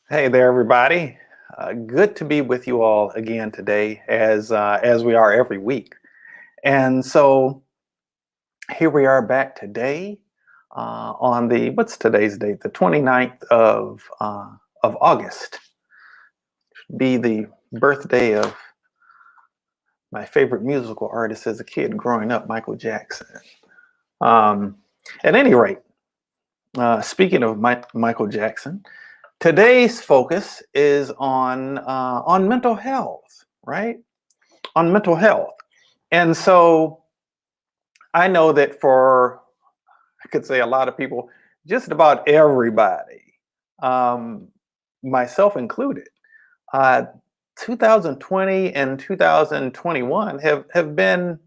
Hey there, everybody. Good to be with you all again today, as we are every week. And so here we are back today on the what's today's date? The 29th of August. Be the birthday of my favorite musical artist as a kid growing up, Michael Jackson. Um, at any rate, speaking of Michael Jackson. Today's focus is on mental health, right? On mental health, and so I know that for I could say a lot of people, just about everybody, um, myself included, uh, 2020 and 2021 have been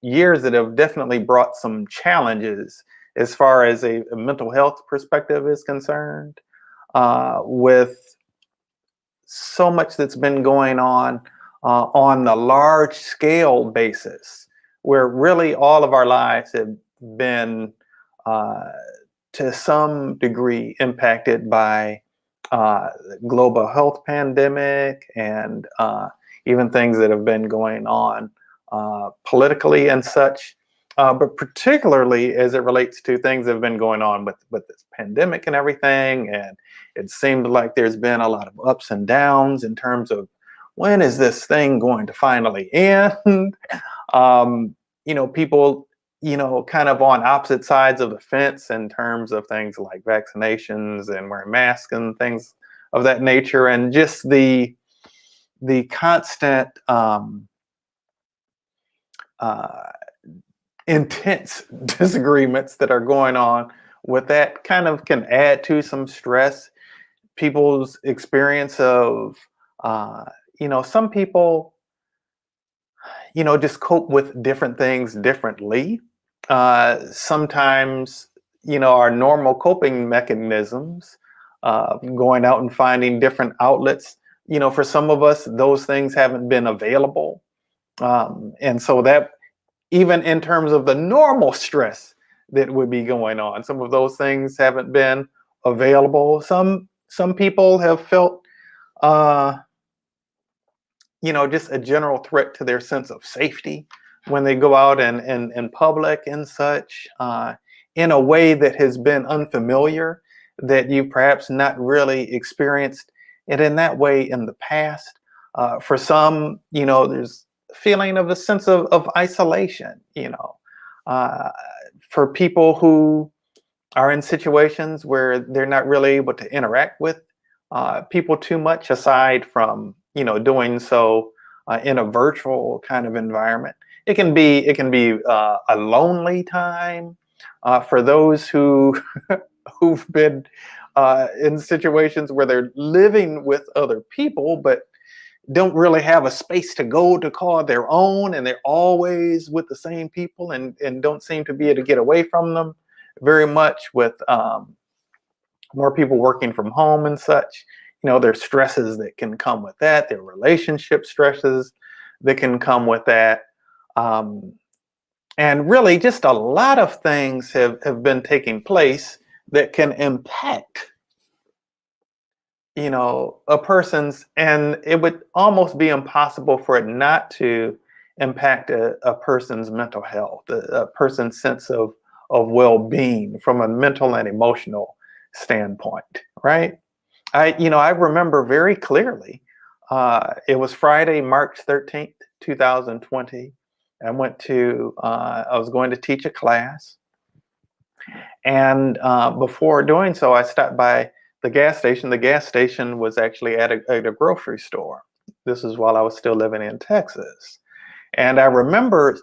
years that have definitely brought some challenges as far as a mental health perspective is concerned. With so much that's been going on a large scale basis, where really all of our lives have been uh, to some degree impacted by the global health pandemic and even things that have been going on politically and such. But particularly as it relates to things that have been going on with this pandemic and everything, and it seemed like there's been a lot of ups and downs in terms of when is this thing going to finally end? um, People, kind of on opposite sides of the fence in terms of things like vaccinations and wearing masks and things of that nature, and just the constant uh, intense disagreements that are going on with that kind of can add to some stress. People's experience of, uh, some people, just cope with different things differently. Sometimes, our normal coping mechanisms, going out and finding different outlets, for some of us, those things haven't been available. And so that, even in terms of the normal stress that would be going on, some of those things haven't been available. Some people have felt uh, just a general threat to their sense of safety when they go out and in public and such, in a way that has been unfamiliar, that you perhaps not really experienced it in that way in the past. For some, there's a feeling of a sense of isolation, uh, for people who are in situations where they're not really able to interact with people too much, aside from doing so in a virtual kind of environment. It can be a lonely time for those who've been in situations where they're living with other people, but don't really have a space to go to call their own, and they're always with the same people, and don't seem to be able to get away from them very much, with more people working from home and such. There's stresses that can come with that. There are relationship stresses that can come with that. Um, and really, just a lot of things have been taking place that can impact, a person's, and it would almost be impossible for it not to impact a person's mental health, a person's sense of well-being from a mental and emotional standpoint, right? I remember very clearly. It was Friday, March 13th, 2020. I was going to teach a class. And before doing so, I stopped by the gas station. The gas station was actually at a grocery store. This is while I was still living in Texas. And I remember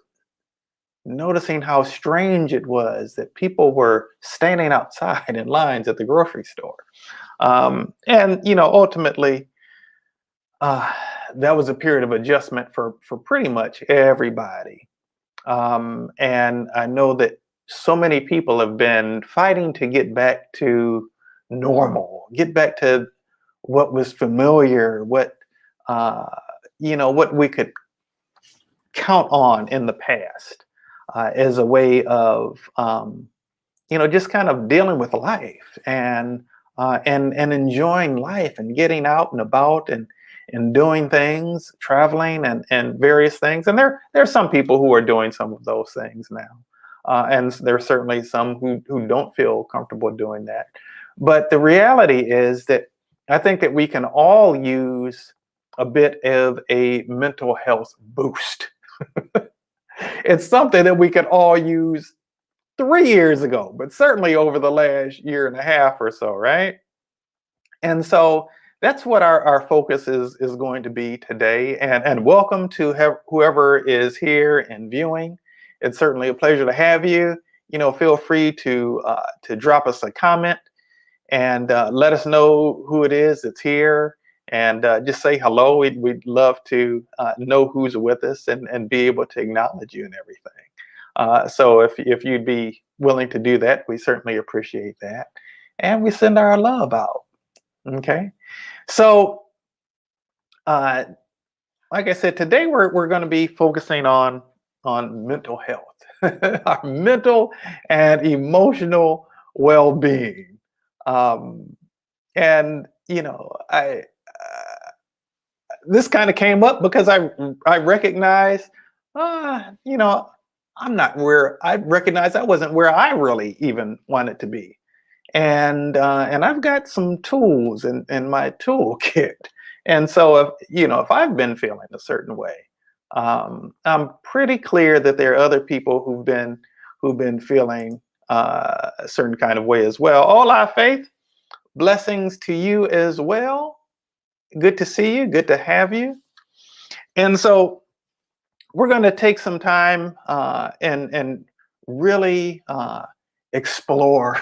noticing how strange it was that people were standing outside in lines at the grocery store. And ultimately, uh, that was a period of adjustment for pretty much everybody. And I know that so many people have been fighting to get back to normal, get back to what was familiar, uh, what we could count on in the past, as a way of just kind of dealing with life and and enjoying life and getting out and about and doing things, traveling and various things. And there's some people who are doing some of those things now. And there's certainly some who don't feel comfortable doing that. But the reality is that I think that we can all use a bit of a mental health boost. It's something that we could all use 3 years ago, but certainly over the last year and a half or so, right? And so that's what our focus is going to be today. And welcome to whoever is here and viewing. It's certainly a pleasure to have you. Feel free to drop us a comment and let us know who it is that's here, and just say hello. We'd love to know who's with us and be able to acknowledge you and everything. So if you'd be willing to do that, we certainly appreciate that. And we send our love out. Okay. So, like I said, today we're going to be focusing on mental health, our mental and emotional well-being. Um, and I this kind of came up because I recognize, you know, I recognize I wasn't where I really even wanted to be. And I've got some tools in my toolkit. And so if I've been feeling a certain way, I'm pretty clear that there are other people who've been feeling a certain kind of way as well. Hola, Faith. Blessings to you as well. Good to see you. Good to have you. And so we're going to take some time and really explore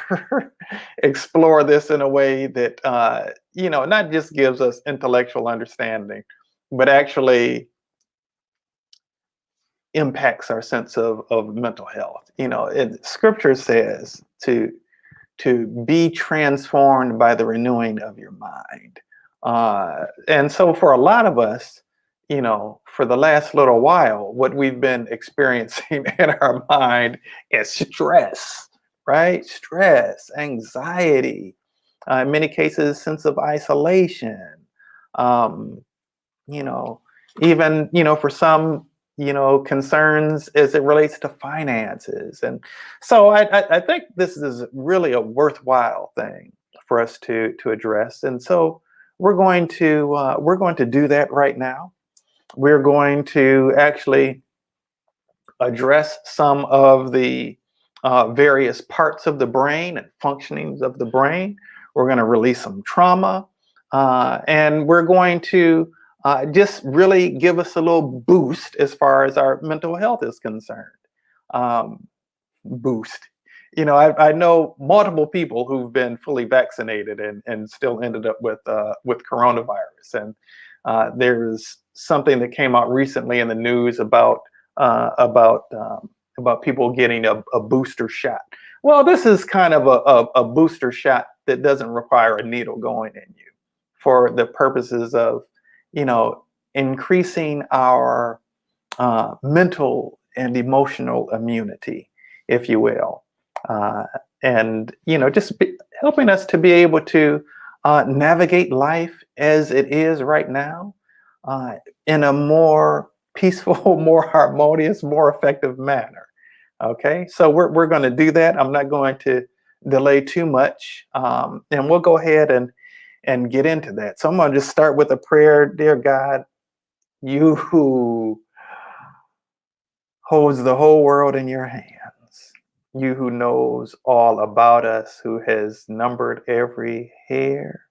explore this in a way that not just gives us intellectual understanding, but actually impacts our sense of mental health. Scripture says to be transformed by the renewing of your mind. And so for a lot of us, for the last little while, what we've been experiencing in our mind is stress, right? Stress, anxiety, in many cases, sense of isolation. Um, you know, even, for some, concerns as it relates to finances. And so I think this is really a worthwhile thing for us to address. And so we're going to do that right now. We're going to actually address some of the various parts of the brain and functionings of the brain. We're going to release some trauma, and we're going to just really give us a little boost as far as our mental health is concerned. Boost. I know multiple people who've been fully vaccinated and still ended up with coronavirus. And there's something that came out recently in the news about people getting a booster shot. Well, this is kind of a booster shot that doesn't require a needle going in you for the purposes of, increasing our mental and emotional immunity, if you will. And, just helping us to be able to navigate life as it is right now in a more peaceful, more harmonious, more effective manner. Okay, so we're going to do that. I'm not going to delay too much, and we'll go ahead and get into that. So I'm going to just start with a prayer. Dear God, you who holds the whole world in your hands, you who knows all about us, who has numbered every hair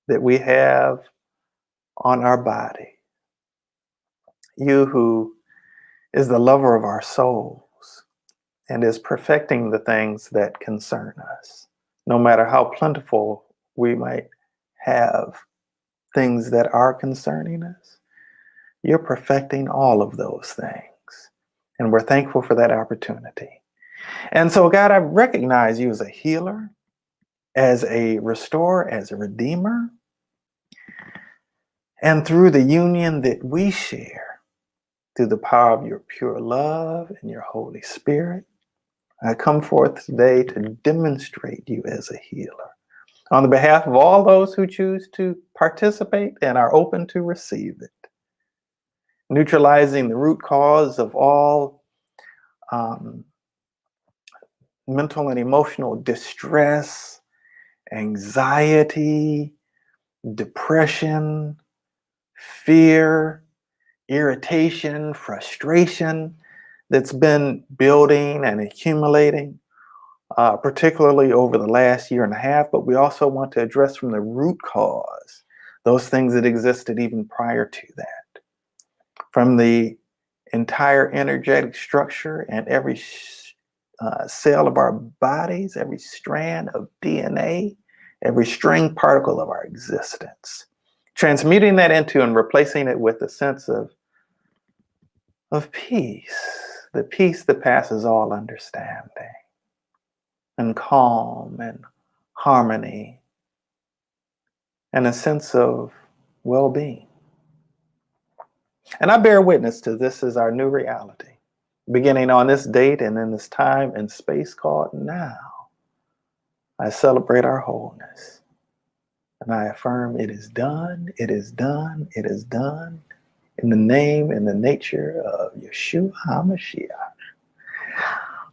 that we have on our body, you who is the lover of our souls and is perfecting the things that concern us, no matter how plentiful we might have things that are concerning us. You're perfecting all of those things, and we're thankful for that opportunity. And so, God, I recognize you as a healer, as a restorer, as a redeemer, and through the union that we share, through the power of your pure love and your Holy Spirit, I come forth today to demonstrate you as a healer. on the behalf of all those who choose to participate and are open to receive it. Neutralizing the root cause of all mental and emotional distress, anxiety, depression, fear, irritation, frustration that's been building and accumulating, particularly over the last year and a half. But we also want to address from the root cause those things that existed even prior to that. From the entire energetic structure and every cell of our bodies, every strand of DNA, every string particle of our existence. Transmuting that into and replacing it with a sense of peace, the peace that passes all understanding, and calm and harmony, and a sense of well-being. And I bear witness to this as our new reality, beginning on this date and in this time and space called now. I celebrate our wholeness, and I affirm it is done, it is done, it is done, in the name and the nature of Yeshua HaMashiach.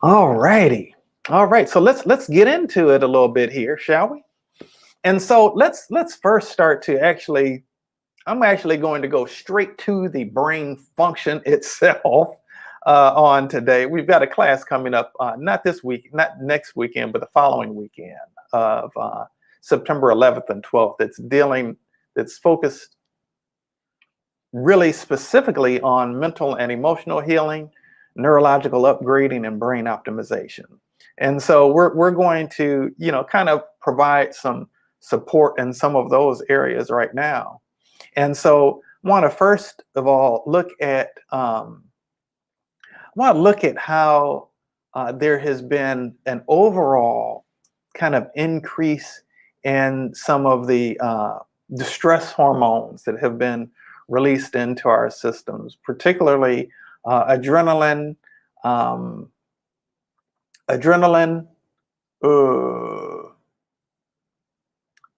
All righty. All right, so let's get into it a little bit here, shall we? And so let's first start to I'm actually going to go straight to the brain function itself on today. We've got a class coming up, not this week, not next weekend, but the following weekend of September 11th and 12th. That's focused really specifically on mental and emotional healing, neurological upgrading, and brain optimization. And so we're going to, kind of provide some support in some of those areas right now. And so I want to first of all look at how there has been an overall kind of increase in some of the distress hormones that have been released into our systems, particularly adrenaline.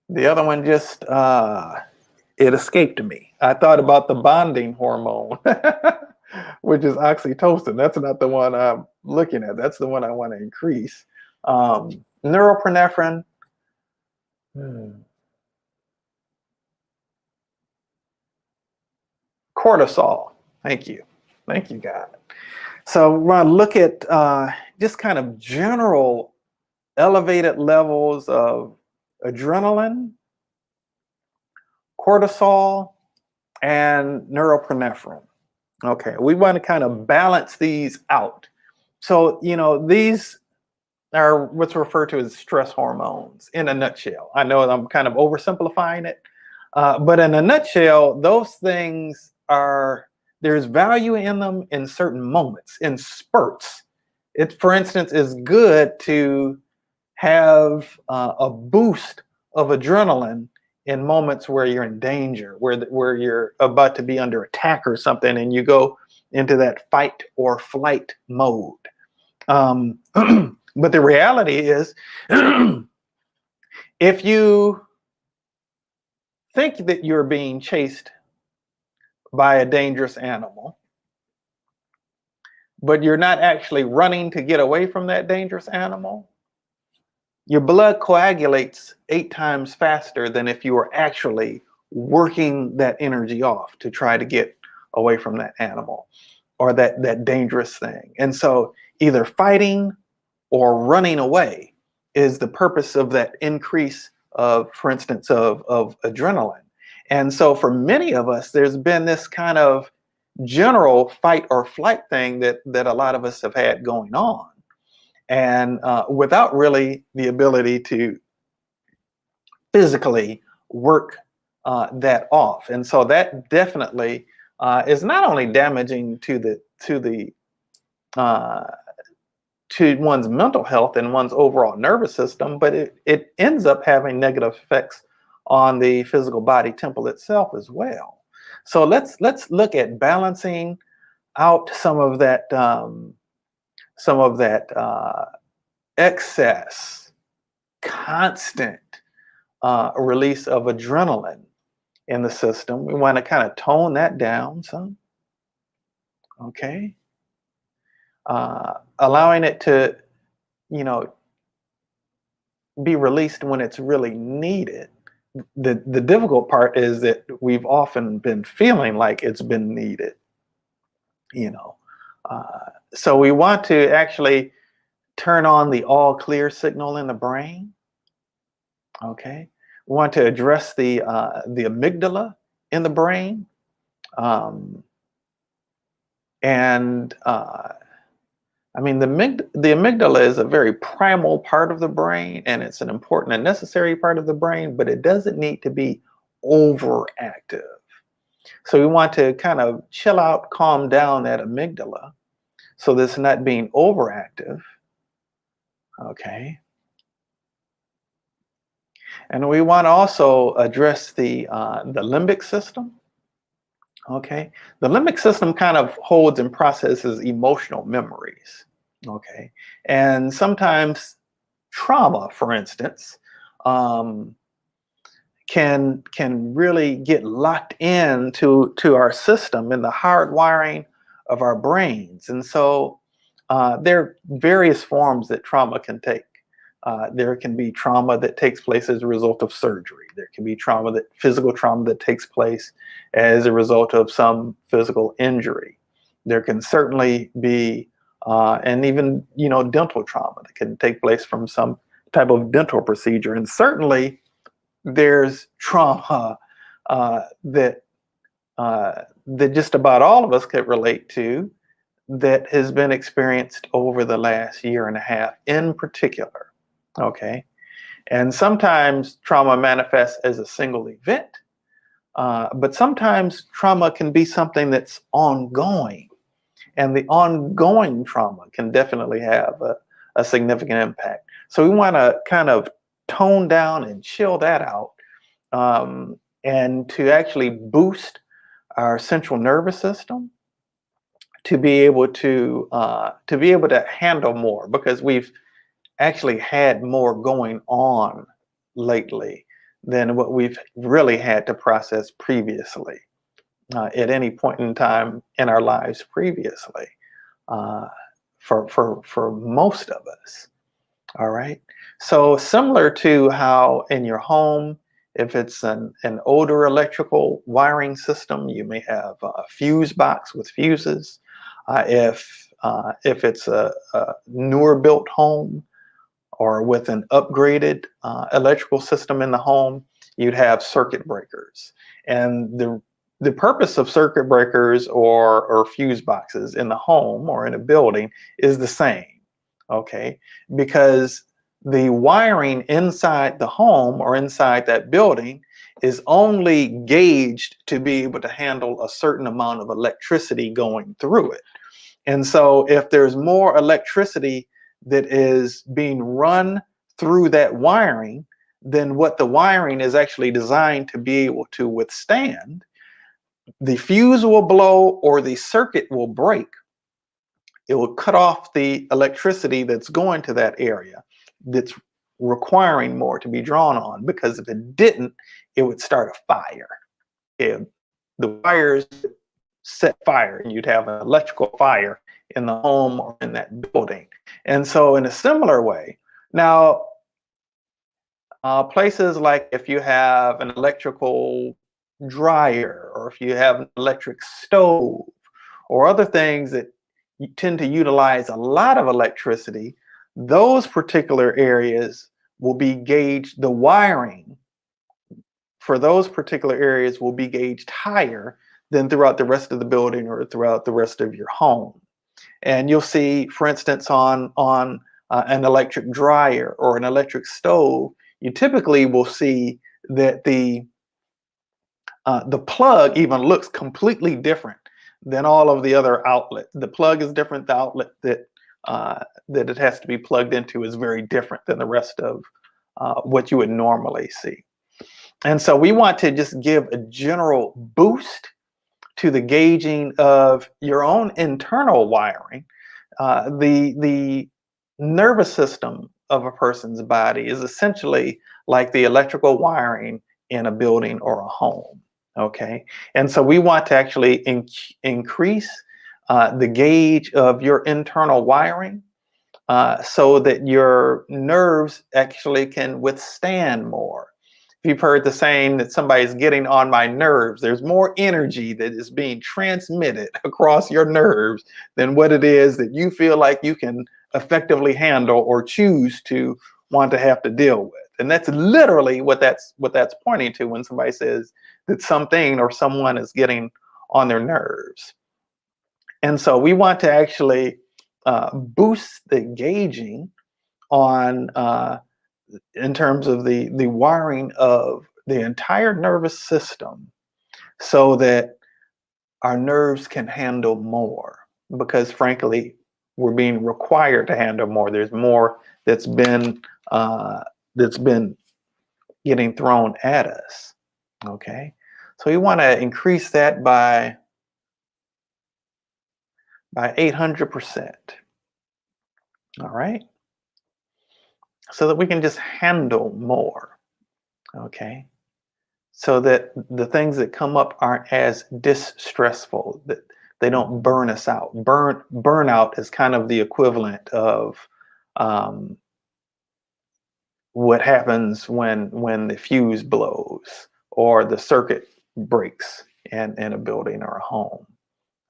The other one just it escaped me. I thought about the bonding hormone, which is oxytocin. That's not the one I'm looking at. That's the one I want to increase. Norepinephrine. Cortisol. Thank you. Thank you, God. So we're going to look at just kind of general elevated levels of adrenaline, cortisol, and norepinephrine. Okay, we want to kind of balance these out. So, these are what's referred to as stress hormones in a nutshell. I know I'm kind of oversimplifying it, but in a nutshell, those things there's value in them in certain moments, in spurts. It, for instance, is good to have a boost of adrenaline in moments where you're in danger, where you're about to be under attack or something, and you go into that fight or flight mode. But the reality is, if you think that you're being chased by a dangerous animal, but you're not actually running to get away from that dangerous animal, your blood coagulates 8 times faster than if you were actually working that energy off to try to get away from that animal or that dangerous thing. And so either fighting or running away is the purpose of that increase of, for instance, of adrenaline. And so for many of us, there's been this kind of general fight or flight thing that a lot of us have had going on. And without really the ability to physically work that off. And so that definitely is not only damaging to one's mental health and one's overall nervous system, but it ends up having negative effects on the physical body temple itself as well. So let's look at balancing out some of that excess, constant a release of adrenaline in the system. We want to kind of tone that down some. Okay. Allowing it to, you know, be released when it's really needed. The difficult part is that we've often been feeling like it's been needed, you know. So we want to actually turn on the all clear signal in the brain. Okay. We want to address the amygdala in the brain. Um, and I mean, the amygdala is a very primal part of the brain, and it's an important and necessary part of the brain, but it doesn't need to be overactive. So we want to kind of chill out, calm down that amygdala so that it's not being overactive. Okay. And we want to also address the limbic system. Okay. The limbic system kind of holds and processes emotional memories. Okay. And sometimes trauma, for instance, um, can really get locked into our system in the hardwiring of our brains. And so there are various forms that trauma can take. There can be trauma that takes place as a result of surgery. There can be physical trauma that takes place as a result of some physical injury. There can certainly be, and even, you know, dental trauma that can take place from some type of dental procedure. And certainly there's trauma that just about all of us could relate to that has been experienced over the last year and a half in particular. Okay. And sometimes trauma manifests as a single event, but sometimes trauma can be something that's ongoing. And the ongoing trauma can definitely have a significant impact. So we want to kind of tone down and chill that out, and to actually boost our central nervous system to be able to handle more, because we've actually had more going on lately than what we've really had to process previously, at any point in time in our lives previously, for most of us. All right. So similar to how in your home, if it's an older electrical wiring system, you may have a fuse box with fuses. If it's a newer built home, or with an upgraded electrical system in the home, you'd have circuit breakers. And the purpose of circuit breakers or fuse boxes in the home or in a building is the same. Okay, because the wiring inside the home or inside that building is only gauged to be able to handle a certain amount of electricity going through it. And so if there's more electricity that is being run through that wiring than what the wiring is actually designed to be able to withstand, the fuse will blow or the circuit will break. It will cut off the electricity that's going to that area that's requiring more to be drawn on, because if it didn't, it would start a fire. If the wires set fire, and you'd have an electrical fire in the home or in that building. And so in a similar way, now places like if you have an electrical dryer, or if you have an electric stove, or other things that you tend to utilize a lot of electricity, those particular areas will be gauged, the wiring for those particular areas will be gauged higher than throughout the rest of the building or throughout the rest of your home. And you'll see, for instance, on an electric dryer or an electric stove, you typically will see that the plug even looks completely different than all of the other outlets. The plug is different. The outlet that it has to be plugged into is very different than the rest of what you would normally see. And so we want to just give a general boost to the gauging of your own internal wiring. The nervous system of a person's body is essentially like the electrical wiring in a building or a home. Okay, and so we want to actually increase the gauge of your internal wiring so that your nerves actually can withstand more. If you've heard the saying that somebody's getting on my nerves, there's more energy that is being transmitted across your nerves than what it is that you feel like you can effectively handle or choose to want to have to deal with. And that's literally what that's pointing to when somebody says that something or someone is getting on their nerves. And so we want to actually boost the gauging on in terms of the wiring of the entire nervous system so that our nerves can handle more, because frankly we're being required to handle more. There's more that's been getting thrown at us. Okay, so we want to increase that by 800%. All right, so that we can just handle more. Okay, so that the things that come up aren't as distressful, that they don't burn us out. Burnout is kind of the equivalent of what happens when the fuse blows or the circuit breaks in a building or a home.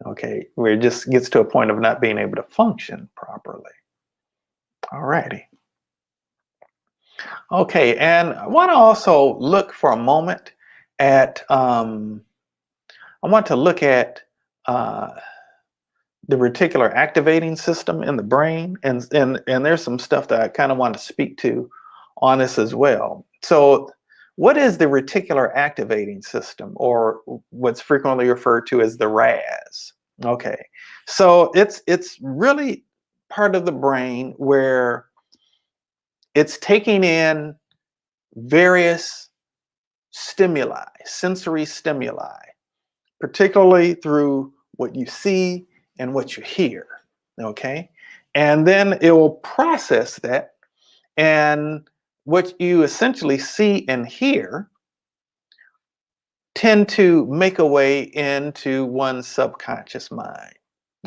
Okay, where it just gets to a point of not being able to function properly. All righty. Okay, and I want to also look for a moment at I want to look at the reticular activating system in the brain, and there's some stuff that I kind of want to speak to on this as well. So, what is the reticular activating system, or what's frequently referred to as the RAS? Okay, so it's really part of the brain where it's taking in various stimuli, sensory stimuli, particularly through what you see and what you hear. Okay, and then it will process that, and what you essentially see and hear tend to make a way into one's subconscious mind.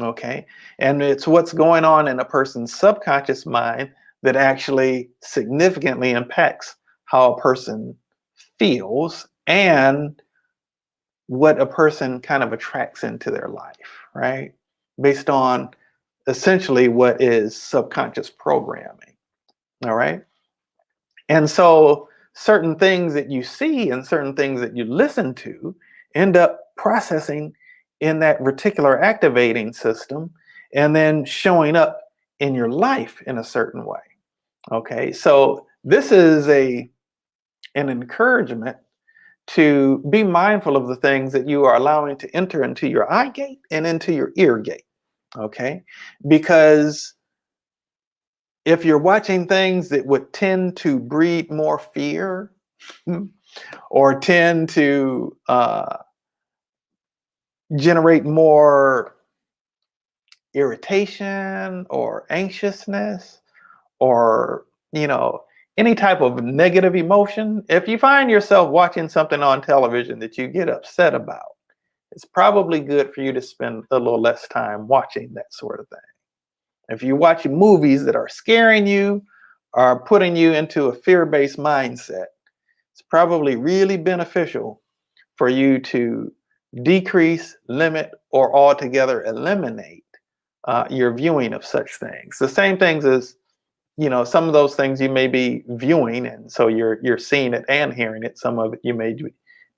Okay, and it's what's going on in a person's subconscious mind that actually significantly impacts how a person feels and what a person kind of attracts into their life, right? Based on essentially what is subconscious programming. All right. And so certain things that you see and certain things that you listen to end up processing in that reticular activating system and then showing up in your life in a certain way. Okay. So this is an encouragement to be mindful of the things that you are allowing to enter into your eye gate and into your ear gate. Okay, because if you're watching things that would tend to breed more fear or tend to generate more irritation or anxiousness or any type of negative emotion, if you find yourself watching something on television that you get upset about, it's probably good for you to spend a little less time watching that sort of thing. If you're watching movies that are scaring you or putting you into a fear-based mindset, it's probably really beneficial for you to decrease, limit, or altogether eliminate your viewing of such things. The same things as some of those things you may be viewing, and so you're seeing it and hearing it. Some of it you may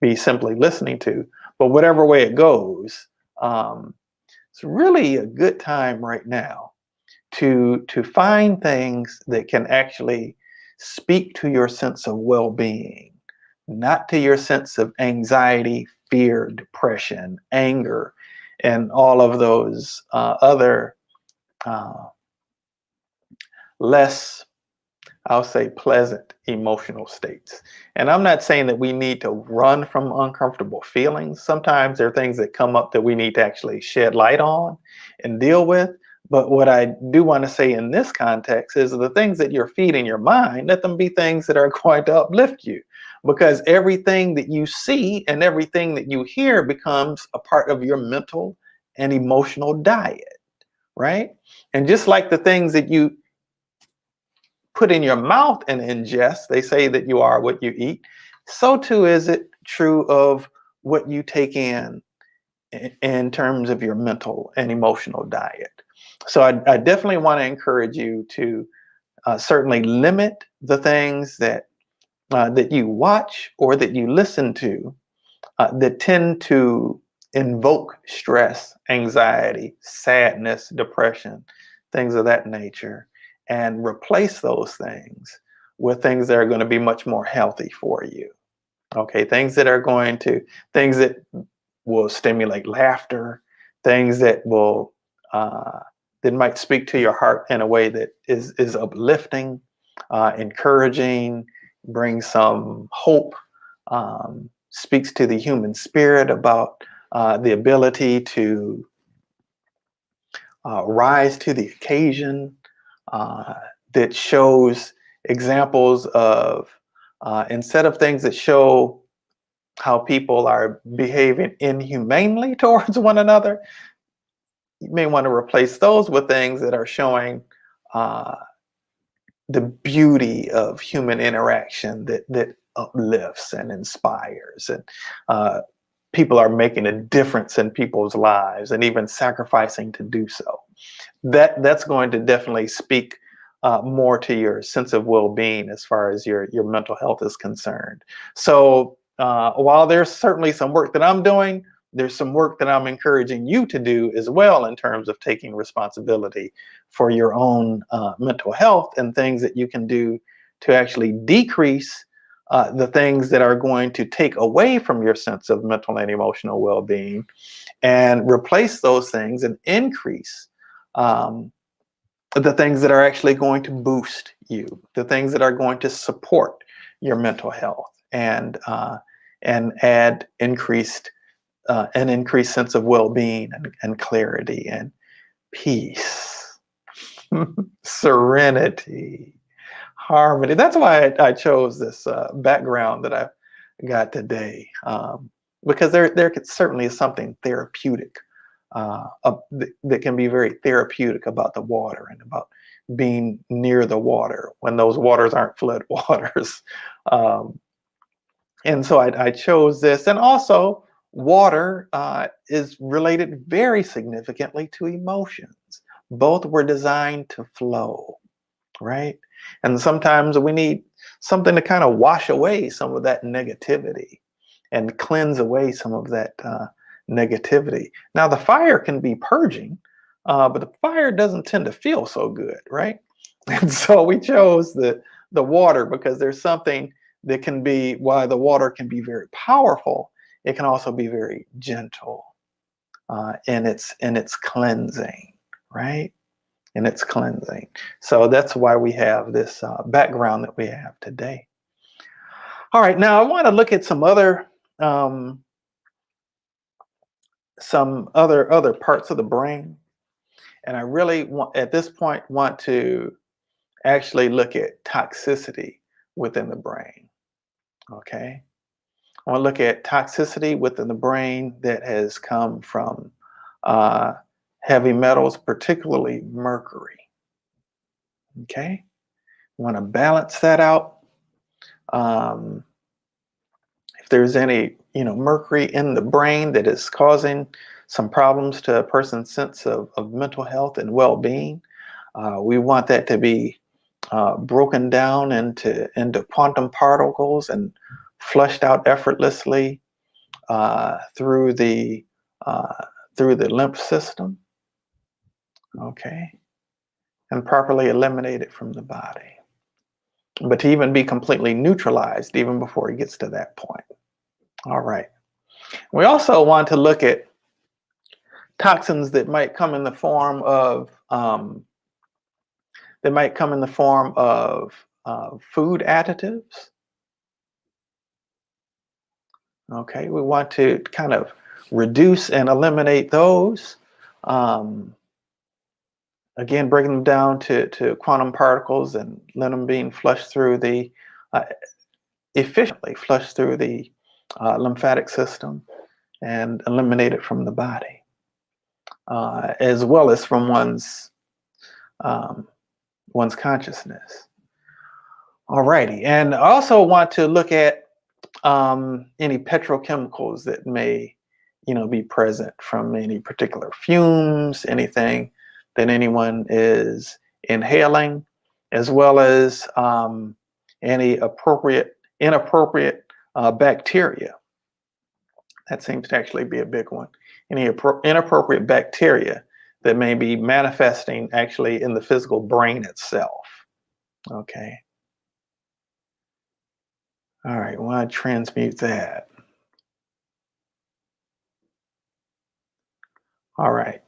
be simply listening to, but whatever way it goes, it's really a good time right now to find things that can actually speak to your sense of well-being, not to your sense of anxiety, fear, depression, anger, and all of those other less, I'll say, pleasant emotional states. And I'm not saying that we need to run from uncomfortable feelings. Sometimes there are things that come up that we need to actually shed light on and deal with. But what I do want to say in this context is the things that you're feeding your mind, let them be things that are going to uplift you, because everything that you see and everything that you hear becomes a part of your mental and emotional diet, right? And just like the things that you put in your mouth and ingest, they say that you are what you eat, so too is it true of what you take in terms of your mental and emotional diet. So I definitely want to encourage you to certainly limit the things that you watch or that you listen to that tend to invoke stress, anxiety, sadness, depression, things of that nature, and replace those things with things that are going to be much more healthy for you. Okay, things that will stimulate laughter, things that will that might speak to your heart in a way that is uplifting, encouraging, brings some hope, speaks to the human spirit about the ability to rise to the occasion, uh, that shows examples of instead of things that show how people are behaving inhumanely towards one another, you may want to replace those with things that are showing uh, the beauty of human interaction that uplifts and inspires, and people are making a difference in people's lives and even sacrificing to do so. That's going to definitely speak more to your sense of well-being as far as your mental health is concerned. So while there's certainly some work that I'm doing, there's some work that I'm encouraging you to do as well in terms of taking responsibility for your own mental health and things that you can do to actually decrease the things that are going to take away from your sense of mental and emotional well-being, and replace those things and increase um, the things that are actually going to boost you, the things that are going to support your mental health, and add an increased sense of well-being and clarity and peace, serenity, harmony. That's why I chose this background that I got today, because there certainly is something therapeutic that can be very therapeutic about the water and about being near the water when those waters aren't flood waters. Um, and so I chose this. And also, water is related very significantly to emotions. Both were designed to flow, right? And sometimes we need something to kind of wash away some of that negativity and cleanse away some of that negativity. Now, the fire can be purging, but the fire doesn't tend to feel so good, right? And so we chose the water because there's something that can be, why the water can be very powerful, it can also be very gentle in its cleansing, right? In its cleansing. So that's why we have this background that we have today. All right, now I want to look at um, some other parts of the brain, and I really want at this point want to actually look at toxicity within the brain. Okay, I want to look at toxicity within the brain that has come from uh, heavy metals, particularly mercury. Okay, I want to balance that out. Um, if there's any, mercury in the brain that is causing some problems to a person's sense of mental health and well-being, we want that to be broken down into quantum particles and flushed out effortlessly through the lymph system, okay, and properly eliminated from the body. But to even be completely neutralized even before it gets to that point. All right. We also want to look at toxins that might come in the form of food additives. Okay, we want to kind of reduce and eliminate those. Um, again, breaking them down to quantum particles and let them being flushed through uh, efficiently flushed through the lymphatic system and eliminated from the body, as well as from um, one's consciousness. Alrighty, and I also want to look at any petrochemicals that may, be present from any particular fumes, anything that anyone is inhaling, as well as any inappropriate bacteria. That seems to actually be a big one. Any inappropriate bacteria that may be manifesting actually in the physical brain itself. Okay. All right, well, I transmute that. All right.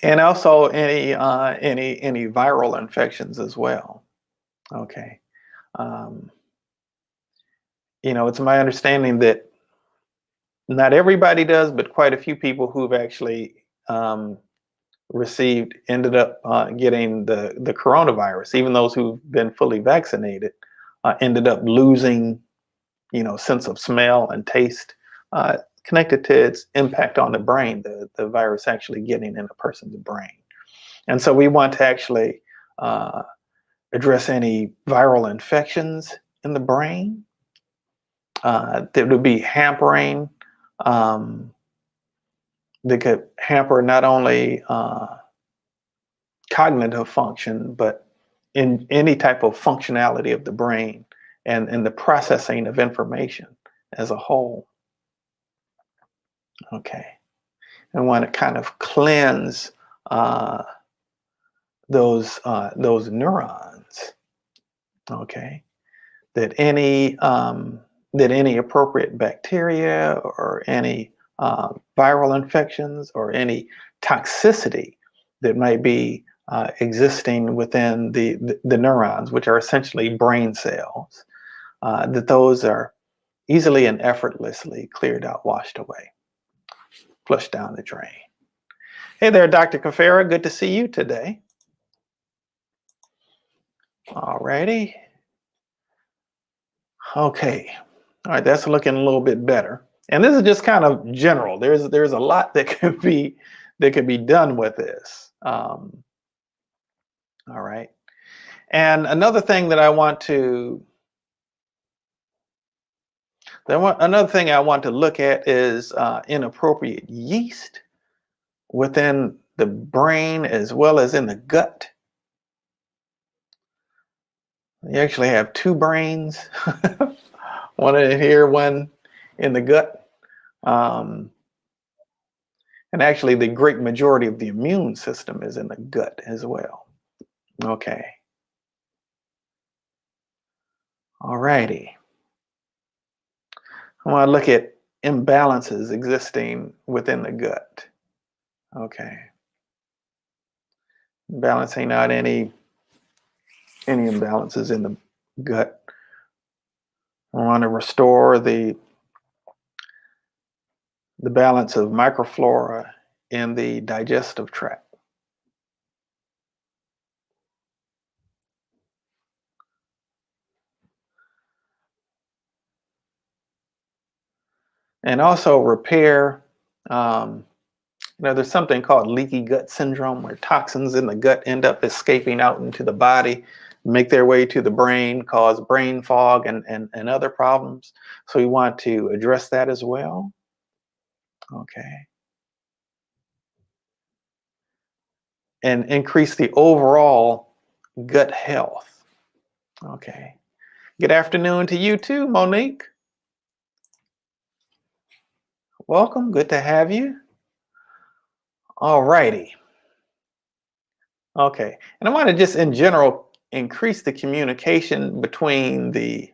And also any viral infections as well. Okay. Um, it's my understanding that not everybody does, but quite a few people who've actually ended up getting the coronavirus. Even those who've been fully vaccinated ended up losing, sense of smell and taste, connected to its impact on the brain, the virus actually getting in a person's brain. And so we want to actually address any viral infections in the brain that would be hampering, that could hamper not only cognitive function, but in any type of functionality of the brain and the processing of information as a whole. Okay. And want to kind of cleanse those neurons. Okay. That any appropriate bacteria or any viral infections or any toxicity that might be existing within the neurons, which are essentially brain cells, that those are easily and effortlessly cleared out, washed away, flushed down the drain. Hey there, Dr. Kafera. Good to see you today. All righty. Okay. All right, that's looking a little bit better. And this is just kind of general. There's a lot that could be done with this. All right. And another thing that I want to look at is inappropriate yeast within the brain as well as in the gut. You actually have two brains, one in here, one in the gut. And actually, the great majority of the immune system is in the gut as well. Okay. All righty. I want to look at imbalances existing within the gut. Okay. Balancing out any imbalances in the gut. I want to restore the balance of microflora in the digestive tract. And also repair, there's something called leaky gut syndrome where toxins in the gut end up escaping out into the body, make their way to the brain, cause brain fog and other problems. So we want to address that as well. Okay. And increase the overall gut health. Okay. Good afternoon to you too, Monique. Welcome. Good to have you. All righty. Okay. And I want to just in general increase the communication between the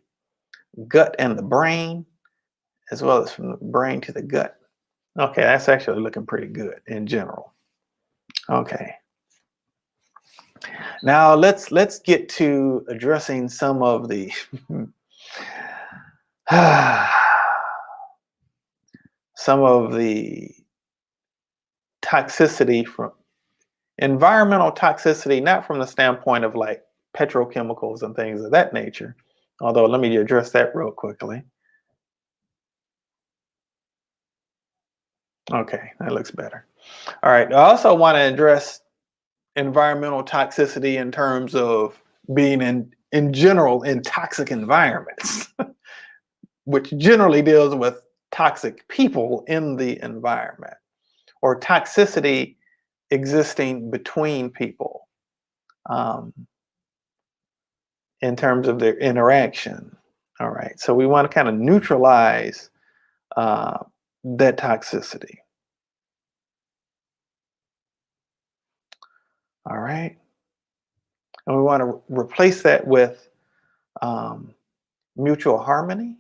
gut and the brain, as well as from the brain to the gut. Okay, that's actually looking pretty good in general. Okay. Now let's get to addressing some of the some of the toxicity Environmental toxicity, not from the standpoint of like petrochemicals and things of that nature, although let me address that real quickly. Okay, that looks better. All right, I also want to address environmental toxicity in terms of being in general in toxic environments, which generally deals with toxic people in the environment, or toxicity existing between people in terms of their interaction. All right, so we want to kind of neutralize that toxicity. All right, and we want to replace that with mutual harmony,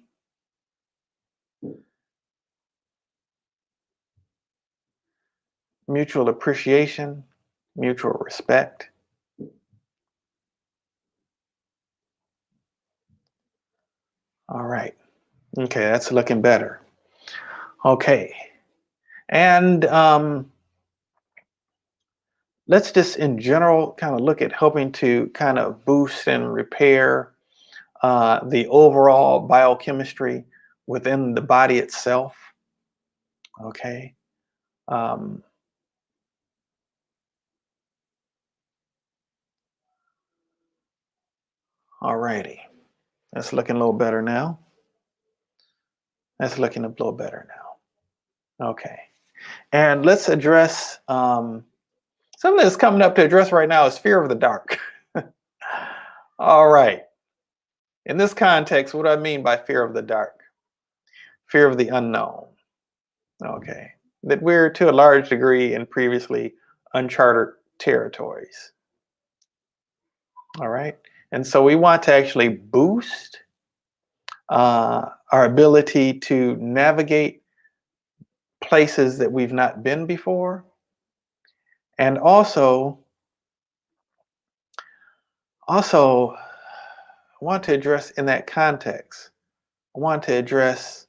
mutual appreciation, mutual respect. All right. Okay, that's looking better. Okay. And let's just in general kind of look at helping to kind of boost and repair the overall biochemistry within the body itself. Okay. All righty. That's looking a little better now. That's looking a little better now. Okay. And let's address something that's coming up to address right now is fear of the dark. All right. In this context, what do I mean by fear of the dark? Fear of the unknown. Okay. That we're to a large degree in previously uncharted territories. All right. And so we want to actually boost our ability to navigate places that we've not been before. And also I want to address in that context, I want to address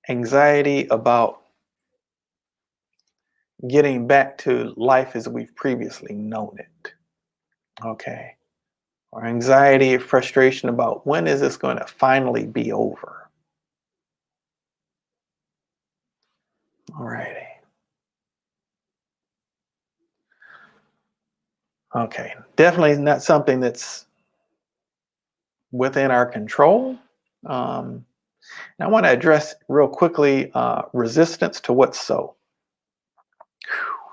anxiety about getting back to life as we've previously known it. Okay. Or anxiety, frustration about when is this going to finally be over? All righty. Okay. Definitely not something that's within our control. And I want to address real quickly resistance to what's so.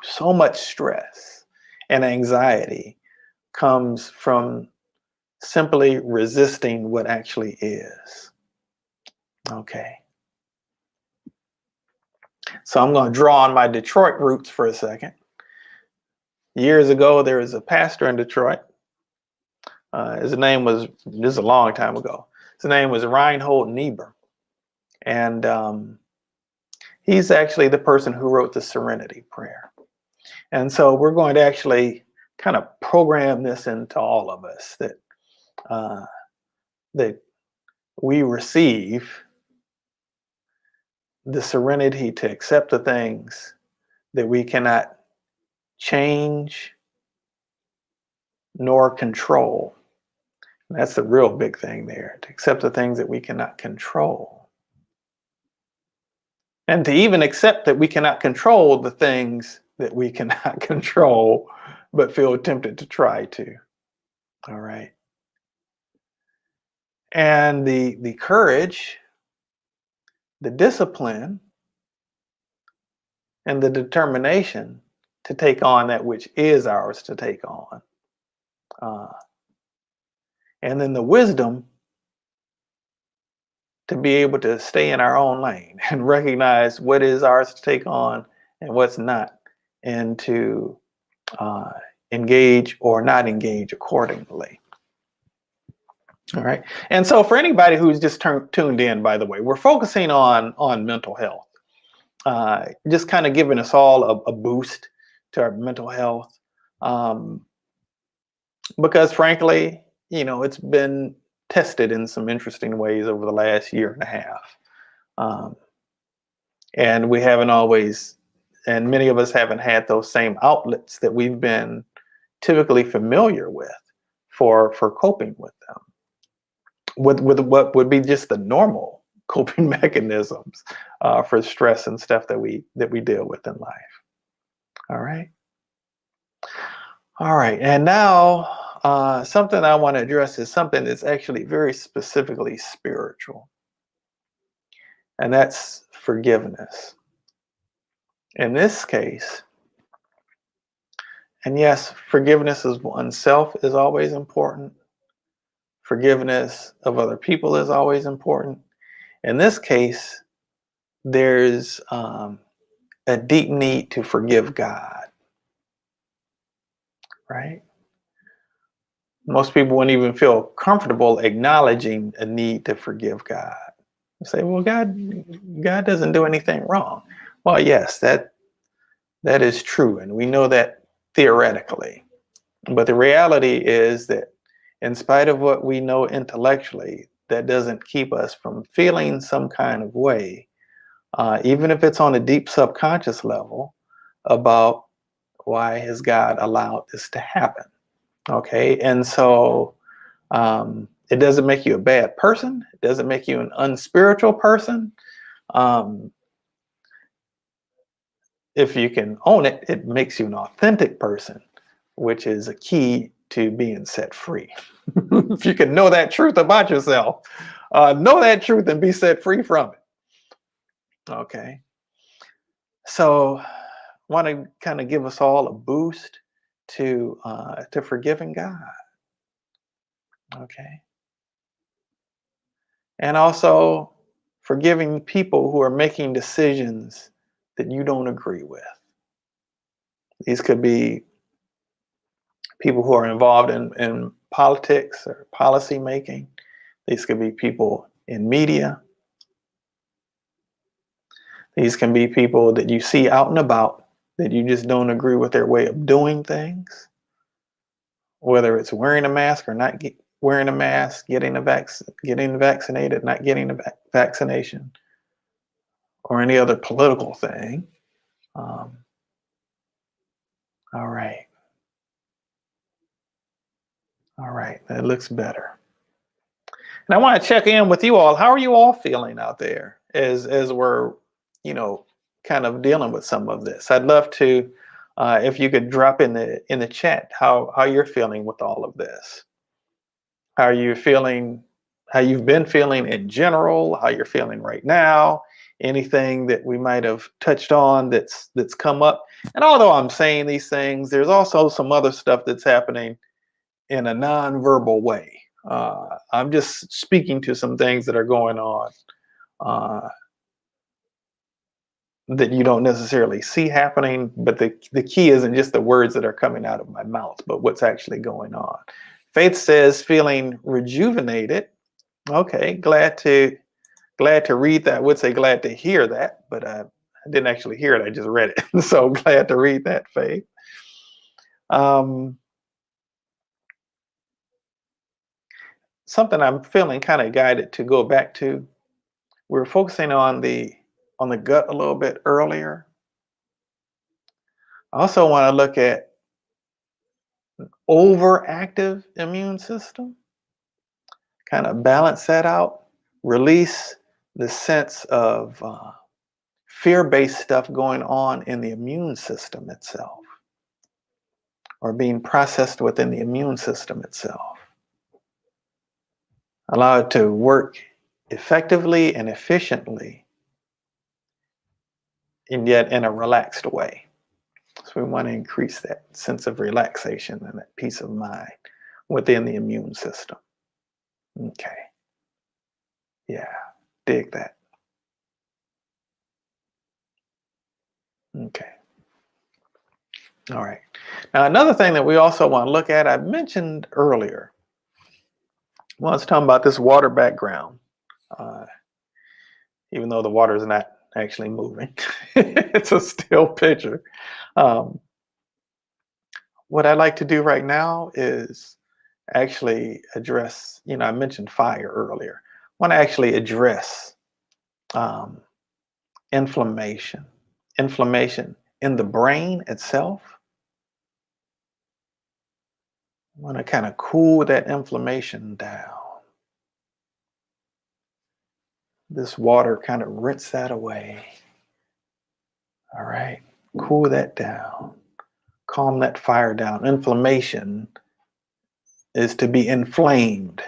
So much stress and anxiety comes from simply resisting what actually is. Okay. So I'm going to draw on my Detroit roots for a second. Years ago, there was a pastor in Detroit. His name was, this is a long time ago. His name was Reinhold Niebuhr. And he's actually the person who wrote the Serenity Prayer. And so we're going to actually kind of program this into all of us that we receive the serenity to accept the things that we cannot change nor control. And that's the real big thing there, to accept the things that we cannot control. And to even accept that we cannot control the things that we cannot control, but feel tempted to try to. All right. And the courage, the discipline, and the determination to take on that which is ours to take on. And then the wisdom to be able to stay in our own lane and recognize what is ours to take on and what's not, and to engage or not engage accordingly. All right. And so for anybody who's just tuned in, by the way, we're focusing on mental health, just kind of giving us all a boost to our mental health. Because frankly, you know, it's been tested in some interesting ways over the last year and a half. And we haven't always and many of us haven't had those same outlets that we've been typically familiar with for coping with them, with what would be just the normal coping mechanisms for stress and stuff that we deal with in life. All right. All right. And now something I want to address is something that's actually very specifically spiritual, and that's forgiveness. In this case, and yes, forgiveness of oneself is always important. Forgiveness of other people is always important. In this case, there's a deep need to forgive God, right? Most people wouldn't even feel comfortable acknowledging a need to forgive God. They say, well, God doesn't do anything wrong. Well, yes, that is true, and we know that theoretically. But the reality is that in spite of what we know intellectually, that doesn't keep us from feeling some kind of way, even if it's on a deep subconscious level, about why has God allowed this to happen? Okay, and so it doesn't make you a bad person. It doesn't make you an unspiritual person. If you can own it, it makes you an authentic person, which is a key to being set free. If you can know that truth about yourself, know that truth and be set free from it. Okay. So, want to kind of give us all a boost to forgiving God. Okay. And also forgiving people who are making decisions that you don't agree with. These could be people who are involved in politics or policy making. These could be people in media. These can be people that you see out and about that you just don't agree with their way of doing things, whether it's wearing a mask or not wearing a mask, getting vaccinated, not getting a vaccination, or any other political thing. All right. All right, that looks better. And I want to check in with you all. How are you all feeling out there as we're, kind of dealing with some of this? I'd love to, if you could drop in the chat how you're feeling with all of this. How are you feeling? How you've been feeling in general? How you're feeling right now? Anything that we might have touched on that's come up? And although I'm saying these things, there's also some other stuff that's happening in a non-verbal way. I'm just speaking to some things that are going on that you don't necessarily see happening, but the key isn't just the words that are coming out of my mouth, but what's actually going on. Faith says feeling rejuvenated. Okay, glad to read that. I would say glad to hear that, but I didn't actually hear it. I just read it. So glad to read that, Faith. Something I'm feeling kind of guided to go back to. We're focusing on the gut a little bit earlier. I also want to look at overactive immune system, kind of balance that out, release the sense of fear-based stuff going on in the immune system itself, or being processed within the immune system itself. Allow it to work effectively and efficiently, and yet in a relaxed way. So we want to increase that sense of relaxation and that peace of mind within the immune system. Okay. Yeah, dig that. Okay. All right. Now, another thing that we also want to look at, I mentioned earlier, well, it's talking about this water background, even though the water is not actually moving. It's a still picture. What I'd like to do right now is actually address, I mentioned fire earlier. I want to actually address inflammation. Inflammation in the brain itself. I want to kind of cool that inflammation down. This water kind of rinse that away. All right, cool that down. Calm that fire down. Inflammation is to be inflamed.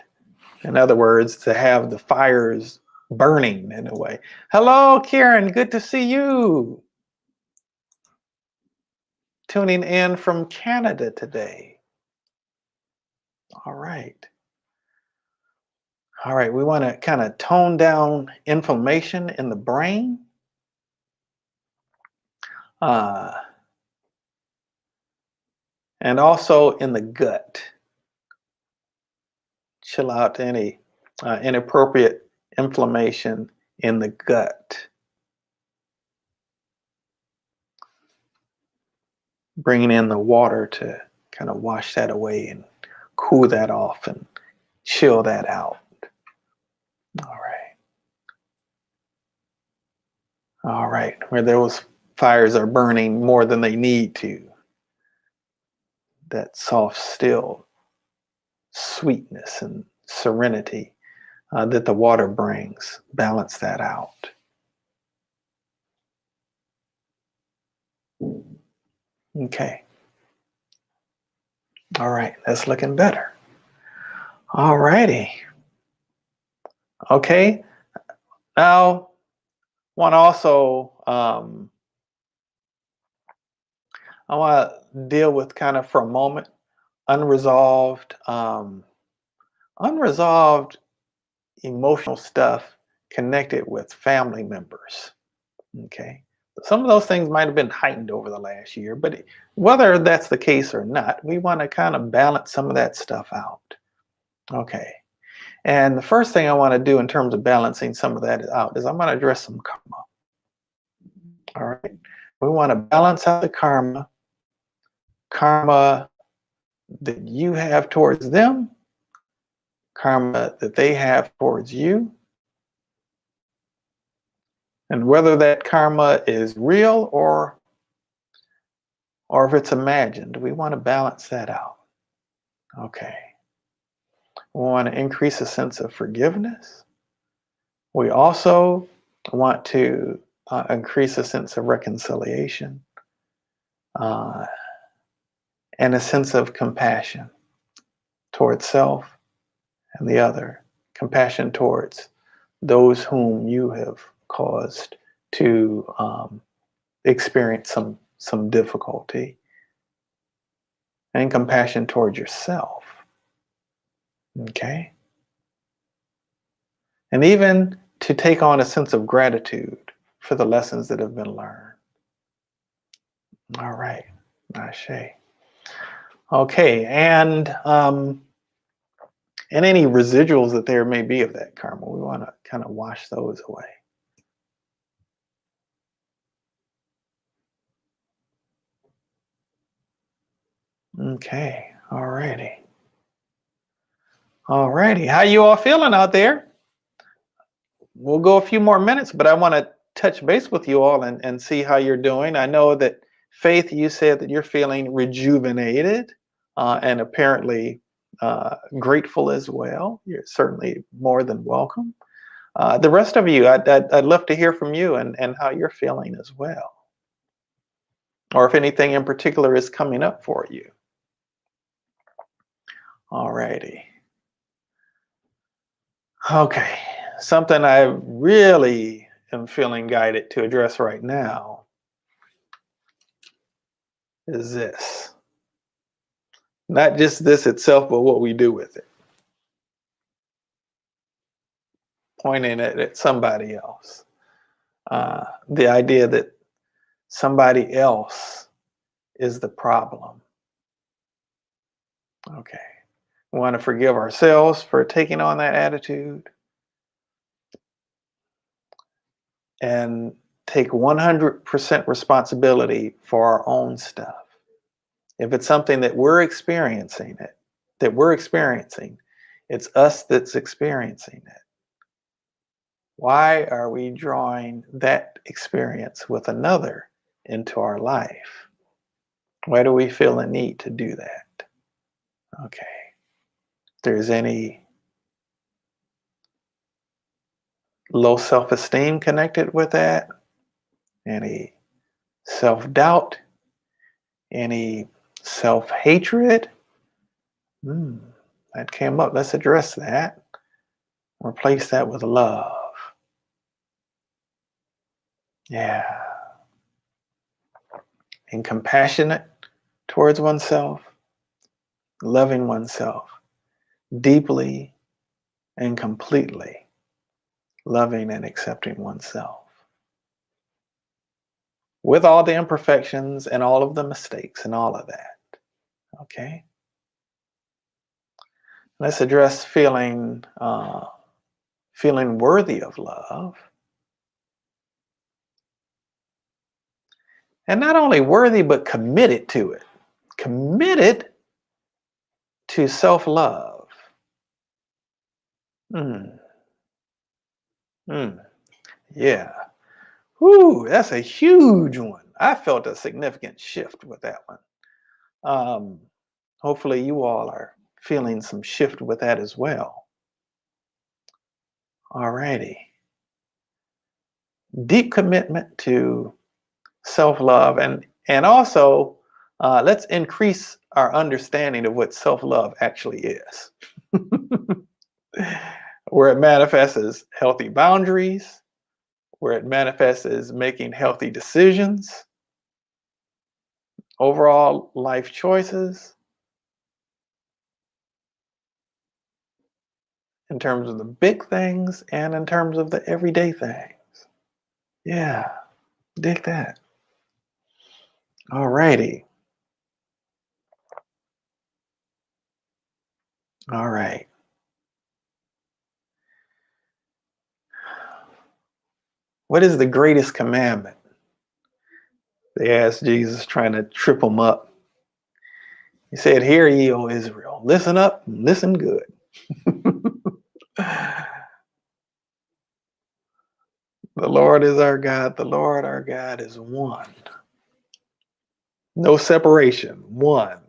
In other words, to have the fires burning in a way. Hello, Karen. Good to see you. Tuning in from Canada today. All right. All right, we want to kind of tone down inflammation in the brain. And also in the gut. Chill out any inappropriate inflammation in the gut. Bringing in the water to kind of wash that away and cool that off and chill that out. All right. All right, where those fires are burning more than they need to. That soft, still sweetness and serenity that the water brings, balance that out. Okay. All right, that's looking better. All righty. Okay. Now, want to also I want to deal with kind of for a moment unresolved emotional stuff connected with family members. Okay. Some of those things might have been heightened over the last year, but whether that's the case or not, we want to kind of balance some of that stuff out. Okay. And the first thing I want to do in terms of balancing some of that out is I'm going to address some karma. All right. We want to balance out the karma that you have towards them, karma that they have towards you, and whether that karma is real or if it's imagined. We want to balance that out. Okay. We want to increase a sense of forgiveness. We also want to increase a sense of reconciliation and a sense of compassion towards self and the other. Compassion towards those whom you have caused to experience some difficulty, and compassion towards yourself. Okay? And even to take on a sense of gratitude for the lessons that have been learned. All right, Ashe. Okay, and any residuals that there may be of that karma, we want to kind of wash those away. Okay, all righty. All righty, how you all feeling out there? We'll go a few more minutes, but I want to touch base with you all and see how you're doing. I know that Faith, you said that you're feeling rejuvenated and apparently grateful as well. You're certainly more than welcome. The rest of you, I'd love to hear from you and how you're feeling as well. Or if anything in particular is coming up for you. All righty. Okay, something I really am feeling guided to address right now is this. Not just this itself, but what we do with it. Pointing it at somebody else. The idea that somebody else is the problem. Okay. We want to forgive ourselves for taking on that attitude and take 100% responsibility for our own stuff. If it's something that we're experiencing, it's us that's experiencing it. Why are we drawing that experience with another into our life? Why do we feel a need to do that? Okay. If there's any low self-esteem connected with that, any self-doubt, any self-hatred, that came up. Let's address that. Replace that with love. Yeah. And compassionate towards oneself, loving oneself deeply and completely, loving and accepting oneself with all the imperfections and all of the mistakes and all of that. Okay. Let's address feeling worthy of love. And not only worthy, but committed to it. Committed to self-love. Yeah. Whoo, that's a huge one. I felt a significant shift with that one. Hopefully you all are feeling some shift with that as well. Alrighty. Deep commitment to self-love, and also let's increase our understanding of what self-love actually is. Where it manifests as healthy boundaries, where it manifests as making healthy decisions, overall life choices, in terms of the big things and in terms of the everyday things. Yeah, dig that. Alrighty. All right. What is the greatest commandment? They asked Jesus, trying to trip him up. He said, "Hear ye, O Israel, listen up and listen good." The Lord is our God. The Lord our God is one. No separation. One.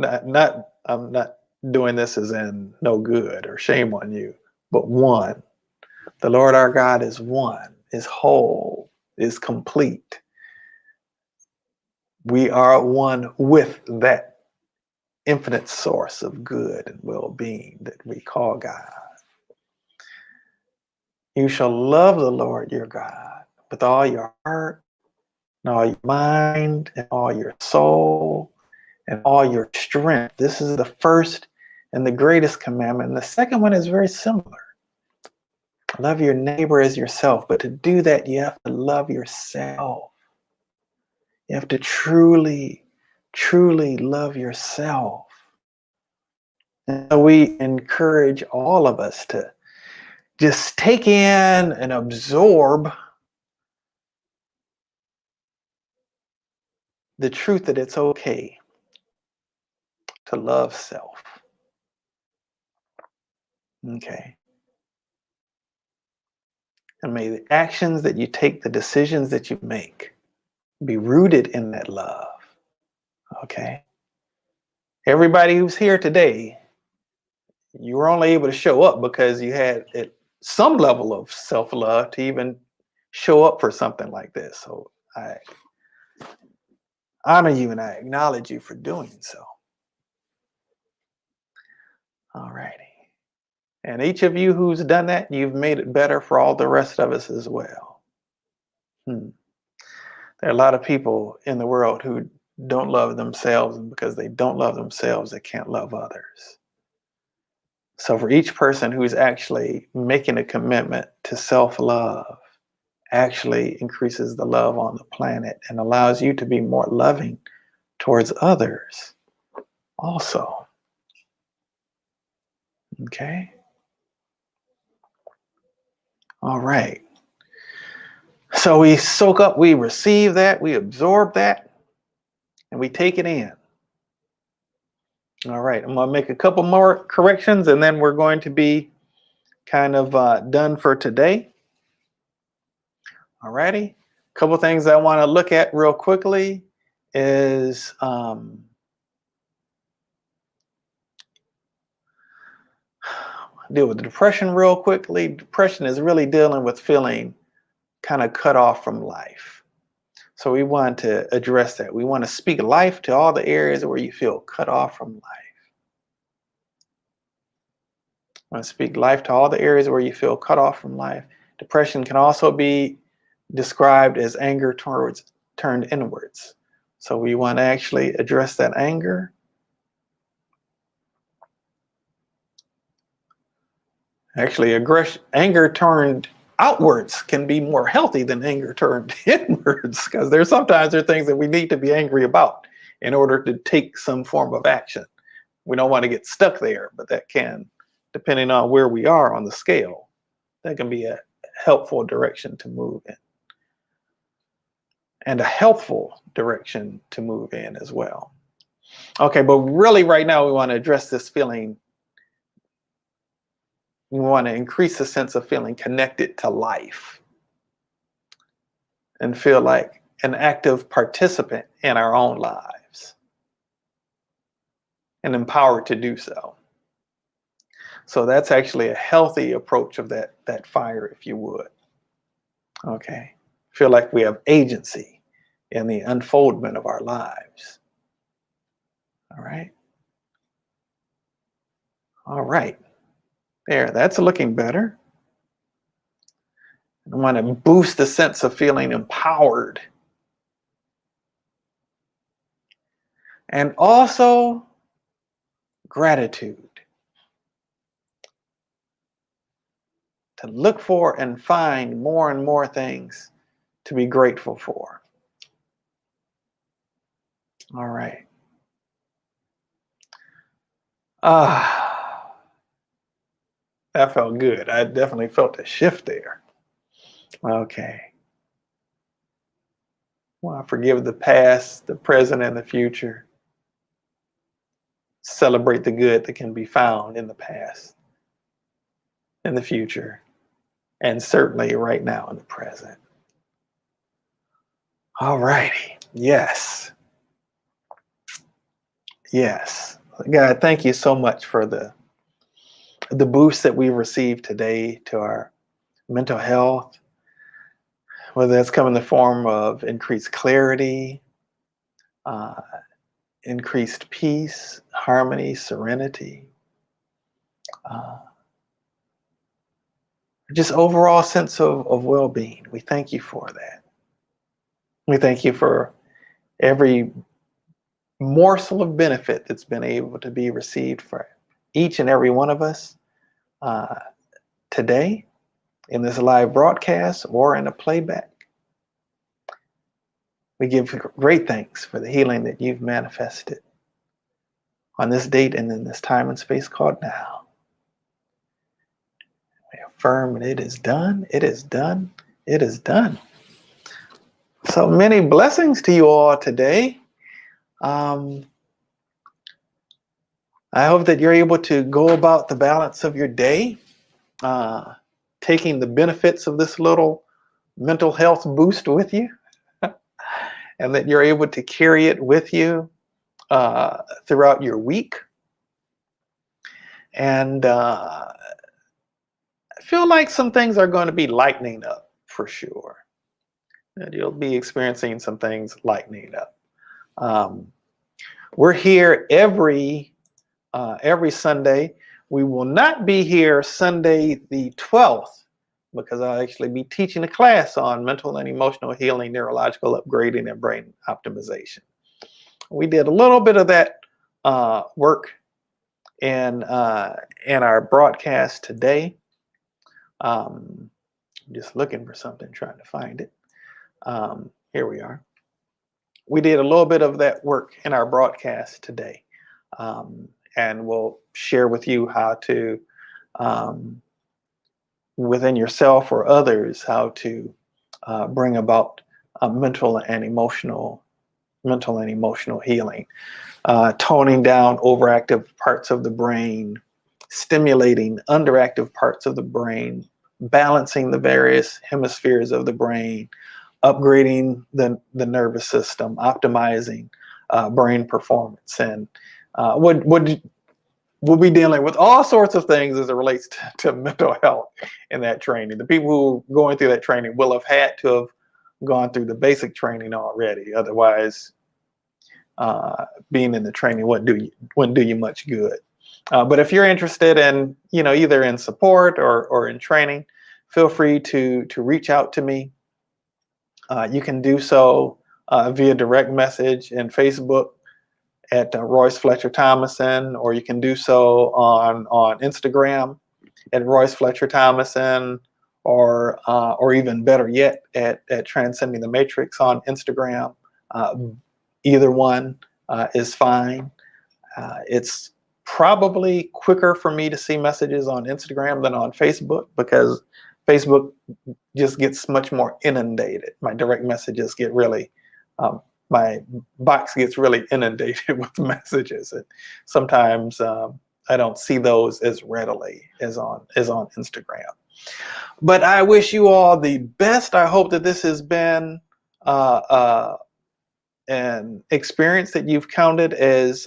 I'm not doing this as in no good or shame on you, but one. The Lord our God is one, is whole, is complete. We are one with that infinite source of good and well-being that we call God. You shall love the Lord your God with all your heart and all your mind and all your soul and all your strength. This is the first and the greatest commandment. And the second one is very similar. Love your neighbor as yourself. But to do that, you have to love yourself. You have to truly, truly love yourself. And so we encourage all of us to just take in and absorb the truth that it's okay to love self. Okay. And may the actions that you take, the decisions that you make, be rooted in that love. Okay. Everybody who's here today, you were only able to show up because you had some level of self-love to even show up for something like this. So I honor you and I acknowledge you for doing so. All righty. And each of you who's done that, you've made it better for all the rest of us as well. There are a lot of people in the world who don't love themselves, and because they don't love themselves, they can't love others. So for each person who's actually making a commitment to self-love, actually increases the love on the planet and allows you to be more loving towards others also. Okay? All right. So we soak up, we receive that, we absorb that, and we take it in. All right, I'm going to make a couple more corrections and then we're going to be kind of done for today. All righty. couple things I want to look at real quickly is deal with the depression real quickly. Depression is really dealing with feeling kind of cut off from life. So we want to address that. We want to speak life to all the areas where you feel cut off from life. I want to speak life to all the areas where you feel cut off from life. Depression can also be described as anger turned inwards. So we want to actually address that anger. Actually, anger turned outwards can be more healthy than anger turned inwards, because there are things that we need to be angry about in order to take some form of action. We don't want to get stuck there, but that can, depending on where we are on the scale, that can be a helpful direction to move in, and a healthful direction to move in as well. Okay, but really right now we want to address this feeling. We want to increase the sense of feeling connected to life and feel like an active participant in our own lives and empowered to do so. So that's actually a healthy approach of that fire, if you would. Okay. Feel like we have agency in the unfoldment of our lives. All right. All right. There, that's looking better. I want to boost the sense of feeling empowered. And also gratitude. To look for and find more and more things to be grateful for. All right. That felt good. I definitely felt a shift there. Okay. Well, I forgive the past, the present, and the future. Celebrate the good that can be found in the past, in the future, and certainly right now in the present. All righty. Yes. Yes. God, thank you so much for the boost that we received today to our mental health, whether that's come in the form of increased clarity, increased peace, harmony, serenity, just overall sense of well-being. We thank you for that. We thank you for every morsel of benefit that's been able to be received for each and every one of us today in this live broadcast or in a playback. We give great thanks for the healing that you've manifested on this date and in this time and space called now. We affirm that it is done, it is done, it is done. So many blessings to you all today. I hope that you're able to go about the balance of your day, taking the benefits of this little mental health boost with you, and that you're able to carry it with you throughout your week. And I feel like some things are going to be lightening up for sure. And you'll be experiencing some things lightening up. We're here every Sunday. We will not be here Sunday the 12th because I'll actually be teaching a class on mental and emotional healing, neurological upgrading, and brain optimization. We did a little bit of that work in our broadcast today. I'm just looking for something, trying to find it. Here we are. We did a little bit of that work in our broadcast today. And we'll share with you how to, within yourself or others, how to bring about mental and emotional healing, toning down overactive parts of the brain, stimulating underactive parts of the brain, balancing the various hemispheres of the brain, upgrading the nervous system, optimizing brain performance, and we'll be dealing with all sorts of things as it relates to mental health in that training. The people who are going through that training will have had to have gone through the basic training already. Otherwise, being in the training wouldn't do you much good. But if you're interested in, either in support or in training, feel free to reach out to me. You can do so via direct message in Facebook at Royce Fletcher Thomason, or you can do so on Instagram at Royce Fletcher Thomason, or even better yet, at Transcending the Matrix on Instagram. Either one is fine. It's probably quicker for me to see messages on Instagram than on Facebook, because Facebook just gets much more inundated. My direct messages get really, my box gets really inundated with messages, and sometimes I don't see those as readily as on Instagram. But I wish you all the best. I hope that this has been an experience that you've counted as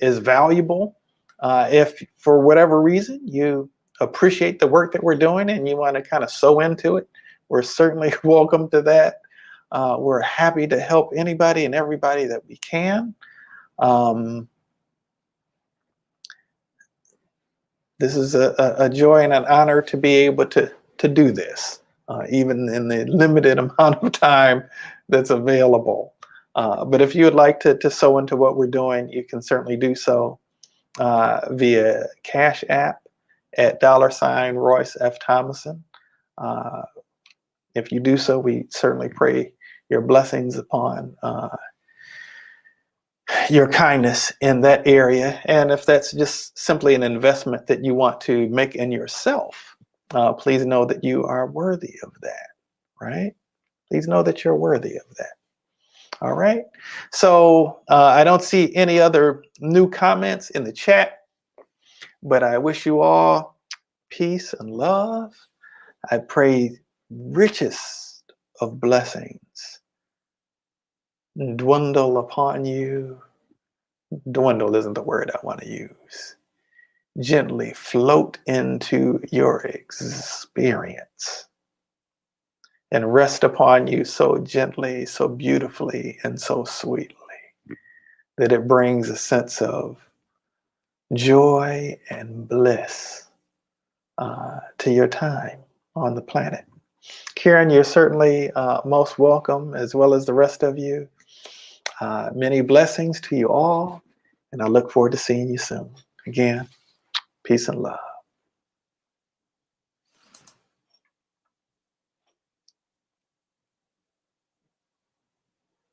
valuable. If for whatever reason you appreciate the work that we're doing and you want to kind of sew into it, we're certainly welcome to that. We're happy to help anybody and everybody that we can. This is a joy and an honor to be able to do this, even in the limited amount of time that's available. But if you would like to sew into what we're doing, you can certainly do so via Cash App at $ Royce F. Thomason. If you do so, we certainly pray your blessings upon your kindness in that area. And if that's just simply an investment that you want to make in yourself, please know that you are worthy of that, right? Please know that you're worthy of that. All right. So I don't see any other new comments in the chat, but I wish you all peace and love. I pray richest of blessings dwindle upon you. Dwindle isn't the word I want to use. Gently float into your experience and rest upon you so gently, so beautifully, and so sweetly that it brings a sense of joy and bliss to your time on the planet. Karen, you're certainly most welcome, as well as the rest of you. Many blessings to you all, and I look forward to seeing you soon. Again, peace and love.